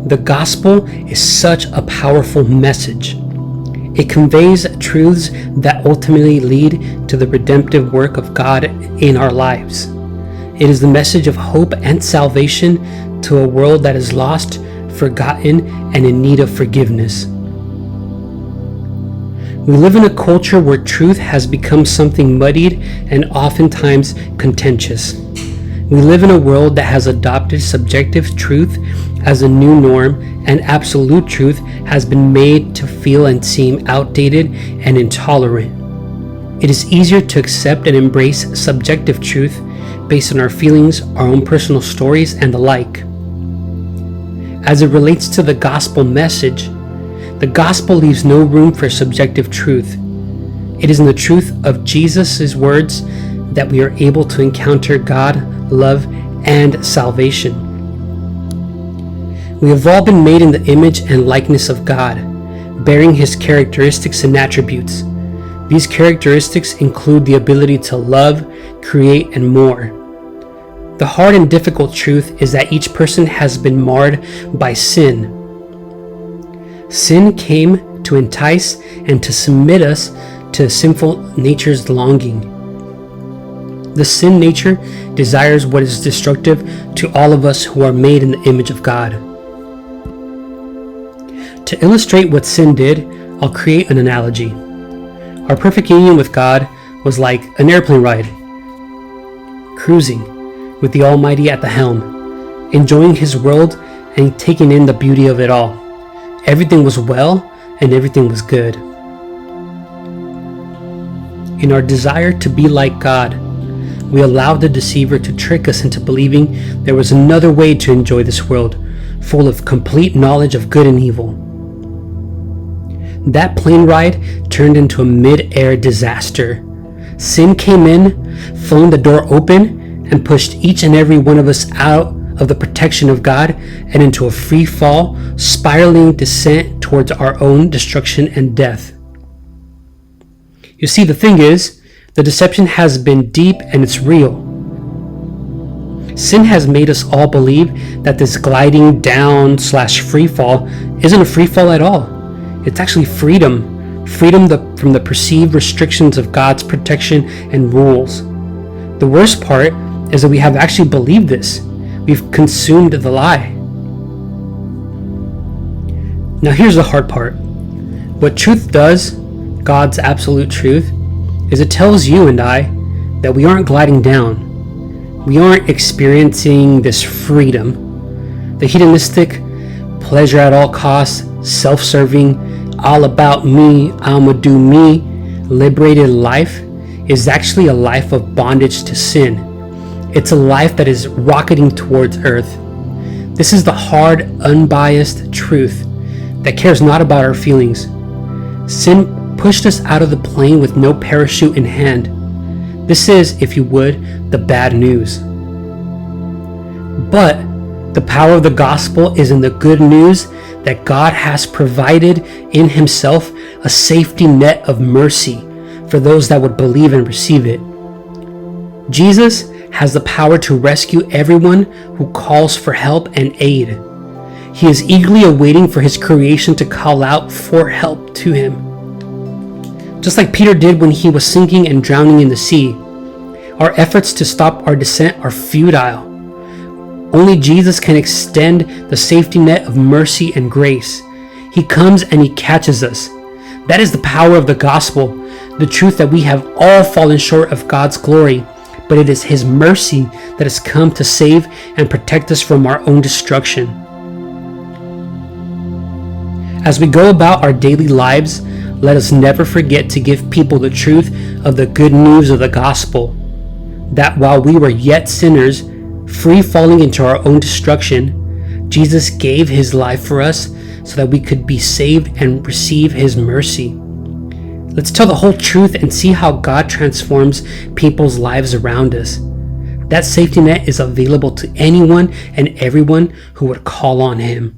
The gospel is such a powerful message. It conveys truths that ultimately lead to the redemptive work of God in our lives. It is the message of hope and salvation to a world that is lost, forgotten, and in need of forgiveness. We live in a culture where truth has become something muddied and oftentimes contentious. We live in a world that has adopted subjective truth as a new norm, and absolute truth has been made to feel and seem outdated and intolerant. It is easier to accept and embrace subjective truth based on our feelings, our own personal stories, and the like. As it relates to the gospel message, the gospel leaves no room for subjective truth. It is in the truth of Jesus' words that we are able to encounter God, love, and salvation. We have all been made in the image and likeness of God, bearing His characteristics and attributes. These characteristics include the ability to love, create, and more. The hard and difficult truth is that each person has been marred by sin. Sin came to entice and to submit us to sinful nature's longing. The sin nature desires what is destructive to all of us who are made in the image of God. To illustrate what sin did, I'll create an analogy. Our perfect union with God was like an airplane ride, cruising with the Almighty at the helm, enjoying His world and taking in the beauty of it all. Everything was well and everything was good. In our desire to be like God, we allowed the deceiver to trick us into believing there was another way to enjoy this world, full of complete knowledge of good and evil. That plane ride turned into a mid-air disaster. Sin came in, flung the door open, and pushed each and every one of us out of the protection of God and into a free fall, spiraling descent towards our own destruction and death. You see, the thing is, the deception has been deep and it's real. Sin has made us all believe that this gliding down / free fall isn't a free fall at all. It's actually freedom from the perceived restrictions of God's protection and rules. The worst part is that we have actually believed this. We've consumed the lie. Now here's the hard part. What truth does, God's absolute truth, is it tells you and I that we aren't gliding down. We aren't experiencing this freedom. The hedonistic, pleasure at all costs, self-serving, all about me, I'ma do me, liberated life is actually a life of bondage to sin. It's a life that is rocketing towards earth. This is the hard, unbiased truth that cares not about our feelings. Sin pushed us out of the plane with no parachute in hand. This is, if you would, the bad news. But the power of the gospel is in the good news that God has provided in Himself a safety net of mercy for those that would believe and receive it. Jesus has the power to rescue everyone who calls for help and aid. He is eagerly awaiting for His creation to call out for help to Him. Just like Peter did when he was sinking and drowning in the sea, our efforts to stop our descent are futile. Only Jesus can extend the safety net of mercy and grace. He comes and He catches us. That is the power of the gospel, the truth that we have all fallen short of God's glory, but it is His mercy that has come to save and protect us from our own destruction. As we go about our daily lives, let us never forget to give people the truth of the good news of the gospel, that while we were yet sinners, free falling into our own destruction, Jesus gave His life for us so that we could be saved and receive His mercy. Let's tell the whole truth and see how God transforms people's lives around us. That safety net is available to anyone and everyone who would call on Him.